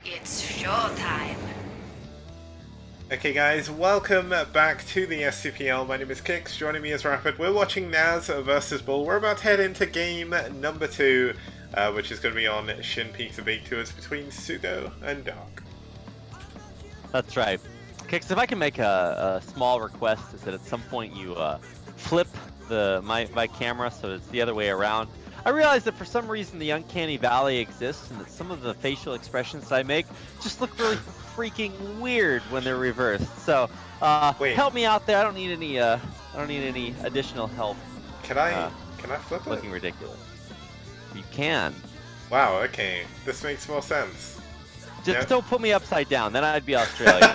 It's showtime. Okay guys, welcome back to the STPL. My name is Kix, joining me is Rapid. We're watching NaS versus BuLL. We're about to head into game number 2, which is going to be on Shin Peaks of Baekdu. It's between SuGo and Dark. That's right. Kix, if I can make a small request, is that at some point you flip my camera so it's the other way around. I realize that for some reason the uncanny valley exists and that some of the facial expressions I make just look really freaking weird when they're reversed. So help me out there. I don't need any additional help. Can I flip it? Looking ridiculous. You can. Wow, okay. This makes more sense. Just don't put me upside down, then I'd be Australian.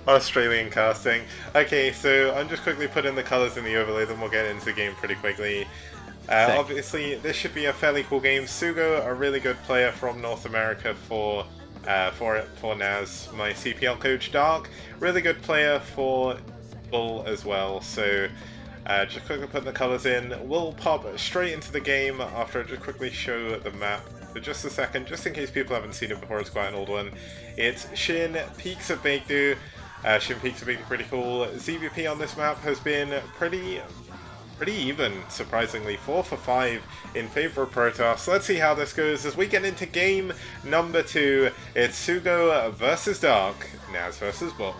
Australian casting. Okay, so I'm just quickly putting the colours in the overlay, then we'll get into the game pretty quickly. Obviously, this should be a fairly cool game. SuGo, a really good player from North America for NaS. My CPL coach, Dark, really good player for BuLL as well. So just quickly putting the colours in. We'll pop straight into the game after I just quickly show the map for just a second, just in case people haven't seen it before. It's quite an old one. It's Shin Peaks of Baekdu. Shin Peaks of Baekdu, pretty cool. ZVP on this map has been pretty even, surprisingly. 4 for 5 in favor of Protoss. Let's see how this goes as we get into game number 2. It's SuGo versus Dark, NaS versus BuLL.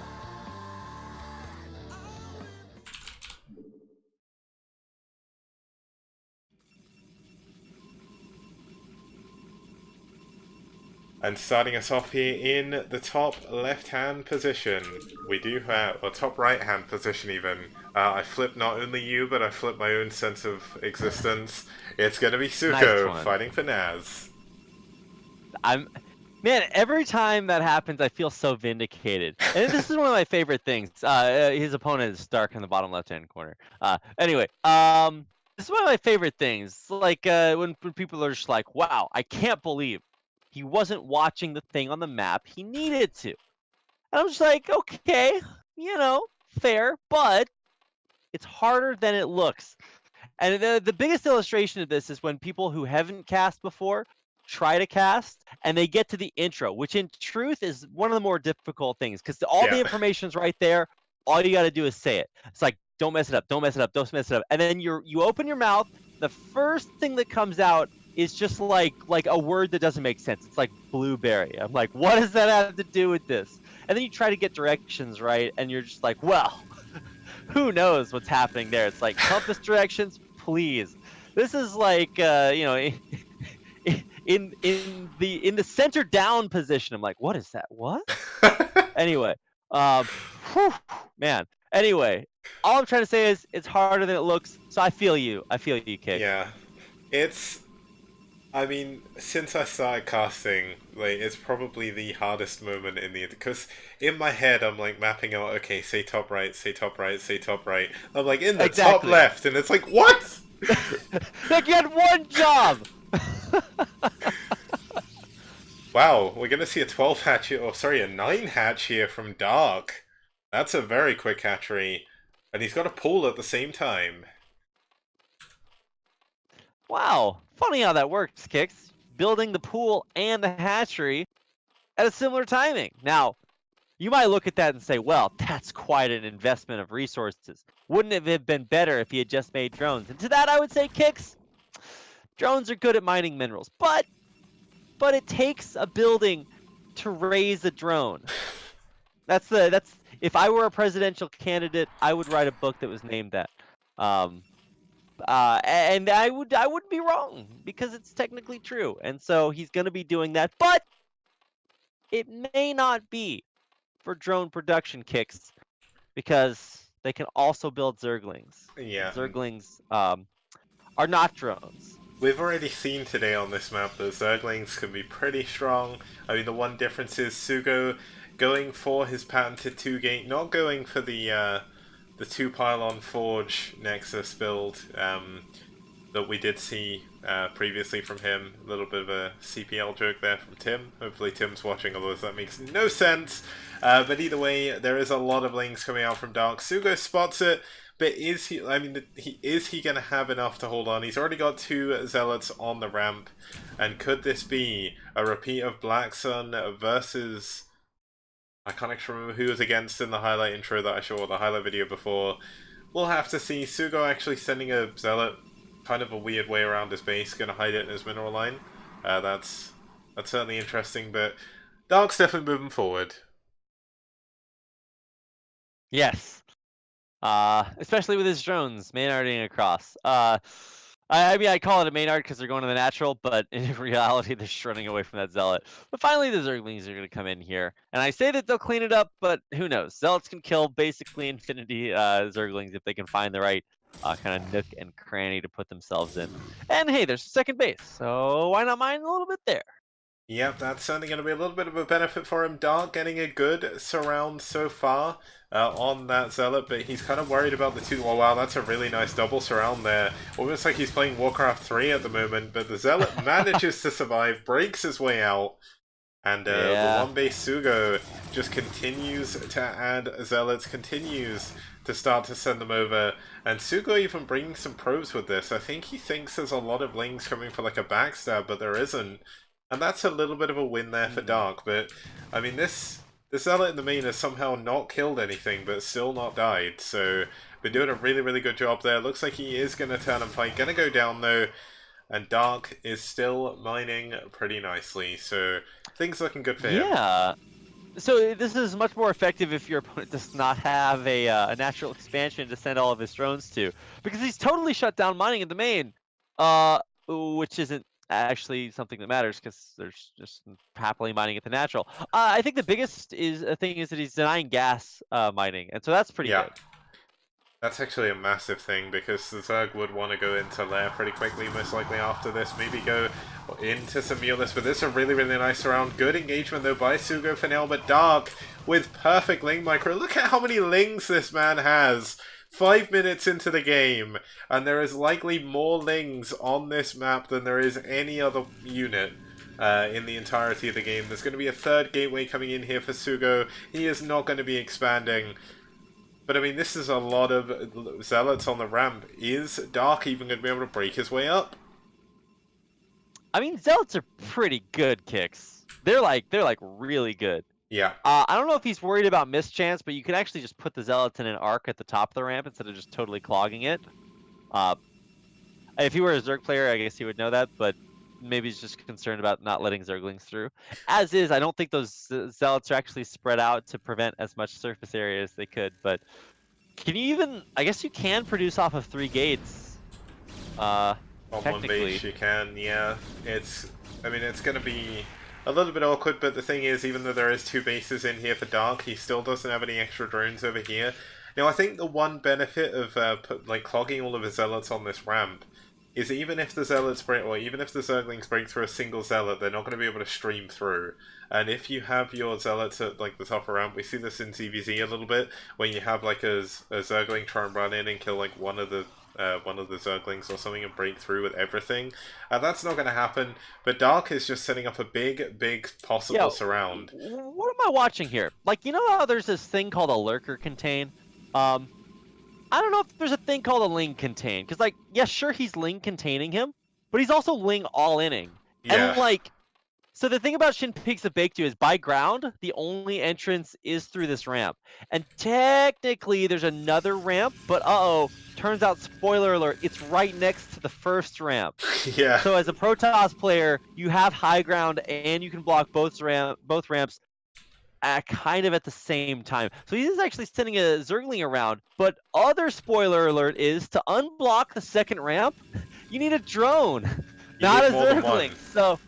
And starting us off here in the top left-hand position, we do have, or top right-hand position even. I flipped not only you, but I flipped my own sense of existence. It's going to be SuGo fighting for NaS. Man, every time that happens, I feel so vindicated. And this is one of my favorite things. His opponent is Stark in the bottom left-hand corner. Anyway, this is one of my favorite things. Like when people are just like, wow, I can't believe he wasn't watching the thing on the map. He needed to. And I'm just like, okay, fair, but it's harder than it looks. And the biggest illustration of this is when people who haven't cast before try to cast and they get to the intro, which in truth is one of the more difficult things because all the information is right there. All you got to do is say it. It's like, don't mess it up, don't mess it up, don't mess it up. And then you open your mouth. The first thing that comes out is just like a word that doesn't make sense. It's like blueberry. I'm like, what does that have to do with this? And then you try to get directions right, and you're just like, well, who knows what's happening there? It's like compass directions, please. This is like in the center down position. I'm like, what is that? What? Anyway, man. Anyway, all I'm trying to say is it's harder than it looks. So I feel you. I feel you, Kik. Yeah, I mean, since I started casting, like, it's probably the hardest moment in the... Because in my head, I'm, like, mapping out, okay, say top right, say top right, say top right. I'm, like, in the top left, and it's like, what?! Like, you had one job! Wow, we're gonna see a 12 hatch here, or sorry, a 9 hatch here from Dark. That's a very quick hatchery. And he's got a pool at the same time. Wow, funny how that works, Kix. Building the pool and the hatchery at a similar timing. Now, you might look at that and say, well, that's quite an investment of resources. Wouldn't it have been better if he had just made drones? And to that, I would say, Kix, drones are good at mining minerals, but it takes a building to raise a drone. That's if I were a presidential candidate, I would write a book that was named that. And I wouldn't be wrong because it's technically true. And so he's going to be doing that, but it may not be for drone production Kicks because they can also build Zerglings. Yeah. Zerglings are not drones. We've already seen today on this map that Zerglings can be pretty strong. I mean, the one difference is SuGo going for his patented 2-gate, not going for the 2-pylon Forge Nexus build that we did see previously from him. A little bit of a CPL joke there from Tim. Hopefully Tim's watching, otherwise that makes no sense. But either way, there is a lot of links coming out from Dark. SuGo spots it, But is he? I mean, is he going to have enough to hold on? He's already got 2 Zealots on the ramp, and could this be a repeat of Black Sun versus? I can't actually remember who was against in the highlight intro that I showed, the highlight video before. We'll have to see. SuGo actually sending a Zealot kind of a weird way around his base, going to hide it in his mineral line. That's certainly interesting, but Dark's definitely moving forward. Yes. Especially with his drones, Maynarding across. I mean, I call it a Maynard because they're going to the natural, but in reality, they're just running away from that Zealot. But finally, the Zerglings are going to come in here. And I say that they'll clean it up, but who knows? Zealots can kill basically infinity Zerglings if they can find the right kind of nook and cranny to put themselves in. And hey, there's second base, so why not mine a little bit there? Yep, that's certainly going to be a little bit of a benefit for him. Dark getting a good surround so far on that Zealot, but he's kind of worried about the 2. Oh, wow, that's a really nice double surround there. Almost like he's playing Warcraft 3 at the moment, but the Zealot manages to survive, breaks his way out, and the one-base SuGo just continues to add Zealots, continues to start to send them over, and SuGo even bringing some probes with this. I think he thinks there's a lot of Lings coming for like a backstab, but there isn't. And that's a little bit of a win there for Dark, but I mean this Zealot in the main has somehow not killed anything, but still not died, so been doing a really good job there. Looks like he is going to turn and fight, going to go down though, and Dark is still mining pretty nicely, so things looking good for him. Yeah, so this is much more effective if your opponent does not have a natural expansion to send all of his drones to, because he's totally shut down mining in the main, which isn't actually something that matters because there's just happily mining at the natural. I think the biggest thing is that he's denying gas mining, and so that's pretty good. That's actually a massive thing, because the Zerg would want to go into lair pretty quickly, most likely after this, maybe go into some Mulus, but this is a really nice round. Good engagement though by SuGo for now, but Dark with perfect Ling micro. Look at how many Lings this man has! 5 minutes into the game, and there is likely more Lings on this map than there is any other unit in the entirety of the game. There's going to be a 3rd gateway coming in here for SuGo. He is not going to be expanding. But I mean, this is a lot of Zealots on the ramp. Is Dark even going to be able to break his way up? I mean, Zealots are pretty good kicks. They're like really good. Yeah. I don't know if he's worried about mischance, but you can actually just put the Zealots in an arc at the top of the ramp instead of just totally clogging it. If he were a Zerg player, I guess he would know that, but maybe he's just concerned about not letting Zerglings through. As is, I don't think those Zealots are actually spread out to prevent as much surface area as they could, but can you even... I guess you can produce off of 3 gates. On one base you can, yeah. I mean, it's going to be a little bit awkward, but the thing is, even though there is 2 bases in here for Dark, he still doesn't have any extra drones over here. Now, I think the one benefit of clogging all of his Zealots on this ramp is even if the Zealots break, or even if the Zerglings break through a single Zealot, they're not going to be able to stream through. And if you have your Zealots at the top of the ramp, we see this in ZVZ a little bit, when you have a Zergling try and run in and kill one of the Zerglings or something and break through with everything. That's not going to happen, but Dark is just setting up a big possible surround. What am I watching here? You know how there's this thing called a lurker contain? I don't know if there's a thing called a Ling contain, because yeah, sure, he's Ling containing him, but he's also Ling all-inning. Yeah. And so the thing about Shin Peaks of Baekdu is by ground, the only entrance is through this ramp. And technically there's another ramp, but turns out, spoiler alert, it's right next to the first ramp. Yeah. So as a Protoss player, you have high ground and you can block both ramps kind of at the same time. So he's actually sending a Zergling around, but other spoiler alert is to unblock the second ramp, you need a drone, not a Zergling. So,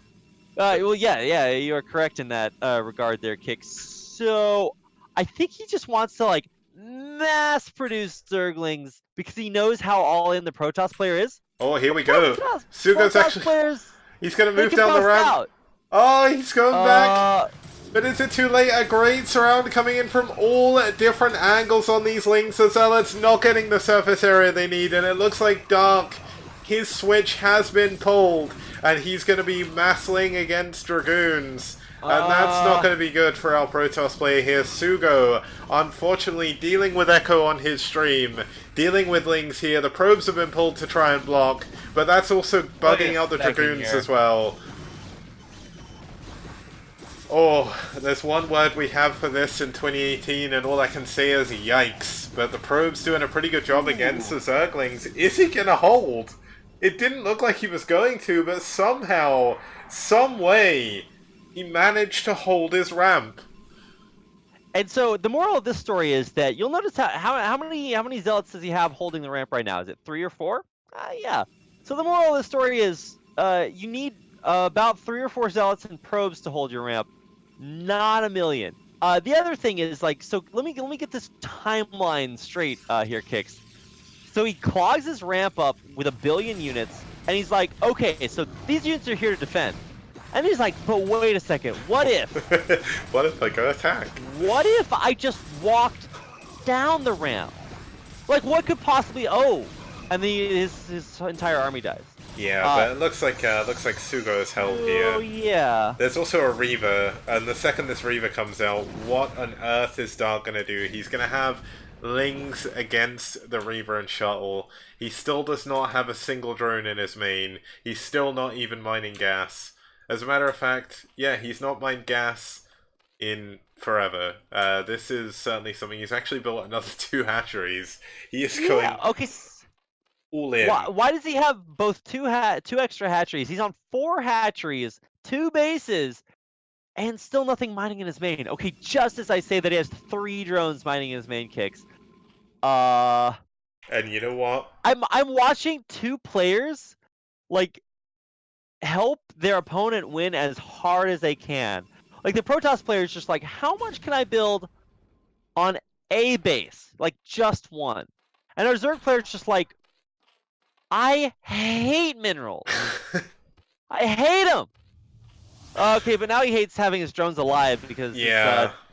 well, yeah, you are correct in that regard there, Kick. So I think he just wants to mass produce Zerglings because he knows how all in the Protoss player is. Oh, here we go. SuGo's actually... He's going to move down the ramp. Oh, he's going back. But is it too late? A great surround coming in from all different angles on these Lings. The Zealots not getting the surface area they need, and it looks like Dark, his switch has been pulled. and he's going to be massling against Dragoons. And that's not Uh, going to be good for our Protoss player here, SuGo. Unfortunately, dealing with Echo on his stream, dealing with Lings here. The probes have been pulled to try and block, but that's also wait a bugging out the second Dragoons here. as well. Oh, there's one word we have for this in 2018, and all I can say is yikes. But the probe's doing a pretty good job against the Zerglings. Is he gonna hold? It didn't look like he was going to, but somehow, some way, he managed to hold his ramp. And so the moral of this story is that you'll notice how many zealots does he have holding the ramp right now? Is it 3 or 4? Yeah. So the moral of the story is you need about 3 or 4 zealots and probes to hold your ramp, not a million. The other thing is like, so let me get this timeline straight here, Kix. So he clogs his ramp up with 1 billion units, and he's like, okay, so these units are here to defend. And he's like, but wait a second, what if? What if I go attack? What if I just walked down the ramp? Like, what could possibly... Oh! And then his entire army dies. Yeah, but it looks like SuGo is held here. Oh, yeah. There's also a Reaver, and the second this Reaver comes out, what on earth is Dark gonna do? He's gonna have Lings against the Reaver and Shuttle. He still does not have a single drone in his main. He's still not even mining gas. As a matter of fact, yeah, he's not mined gas in forever. This is certainly something. He's actually built another 2 hatcheries. He is going Okay. all in. Why does he have both two extra hatcheries? He's on 4 hatcheries, 2 bases, and still nothing mining in his main. Okay, just as I say that he has 3 drones mining in his main, Kicks. And you know what? I'm watching 2 players like help their opponent win as hard as they can. Like the Protoss player is just like, how much can I build on a base? Like just one. And our Zerg player is just like, I hate minerals. I hate them. Okay, but now he hates having his drones alive because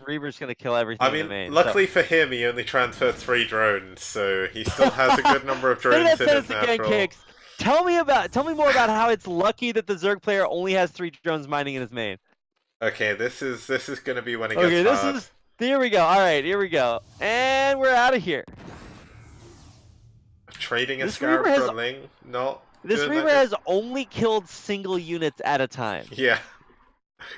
Reaver's gonna kill everything. I mean, in the main, luckily for him, he only transferred 3 drones, so he still has a good number of drones in his natural. Kicks. Tell me more about how it's lucky that the Zerg player only has 3 drones mining in his main. Okay, this is gonna be when it gets hard. Here we go. All right, here we go, and we're out of here. Trading a Scarab for a Ling, not. This Reaver has only killed single units at a time. Yeah,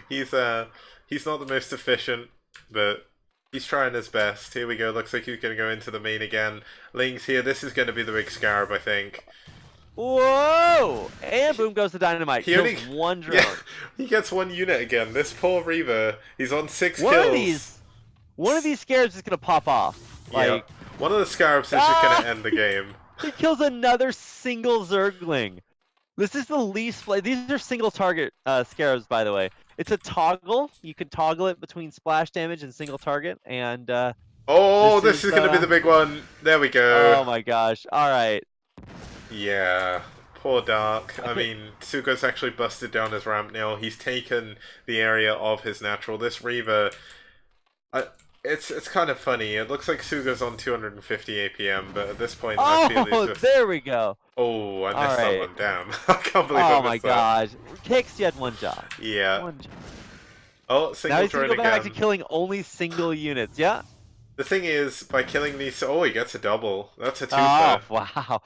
he's not the most efficient, but he's trying his best. Here we go. Looks like he's gonna go into the main again. Ling's here. This is gonna be the big Scarab, I think. Whoa! And boom goes the dynamite. He kills 1 drone. Yeah, he gets 1 unit again. This poor Reaver. He's on 6 kills. One of these scarabs is gonna pop off. Like, yeah. One of the Scarabs is just gonna end the game. He kills another single Zergling. This is the least... These are single target scarabs, by the way. It's a toggle. You can toggle it between splash damage and single target, and... this is gonna be the big one. There we go. Oh my gosh. Alright. Yeah. Poor Dark. I mean, SuGo's actually busted down his ramp now. He's taken the area of his natural. This Reaver... It's kind of funny. It looks like SuGo's on 250 APM, but at this point, I feel he's just... there we go. Oh, I missed that one. Damn. I can't believe I missed that. Oh my gosh. Kicks, you had 1 job. Yeah. 1 job. Oh, single now he's drone gonna go back again. to killing only single units. Yeah. The thing is, by killing these... Oh, he gets a double. That's a 2-fer. Oh, wow.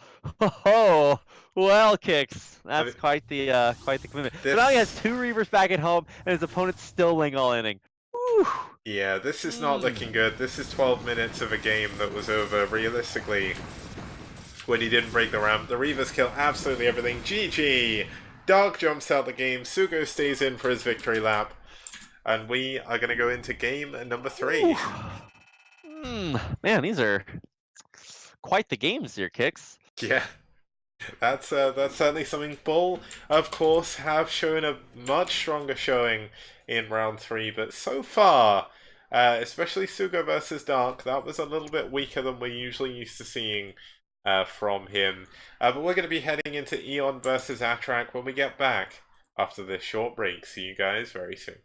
Oh, well, Kicks. That's quite the commitment. So now he has 2 Reavers back at home, and his opponent's still ling all inning. Whew. Yeah, this is not looking good. This is 12 minutes of a game that was over, realistically, when he didn't break the ramp. The Reavers kill absolutely everything. GG! Dark jumps out the game, SuGo stays in for his victory lap, and we are going to go into game number 3. Man, these are quite the games here, Kicks. Yeah. That's certainly something. BuLL, of course, have shown a much stronger showing in round 3, but so far, especially SuGo versus Dark, that was a little bit weaker than we're usually used to seeing from him. But we're going to be heading into Eon versus Atrak when we get back after this short break. See you guys very soon.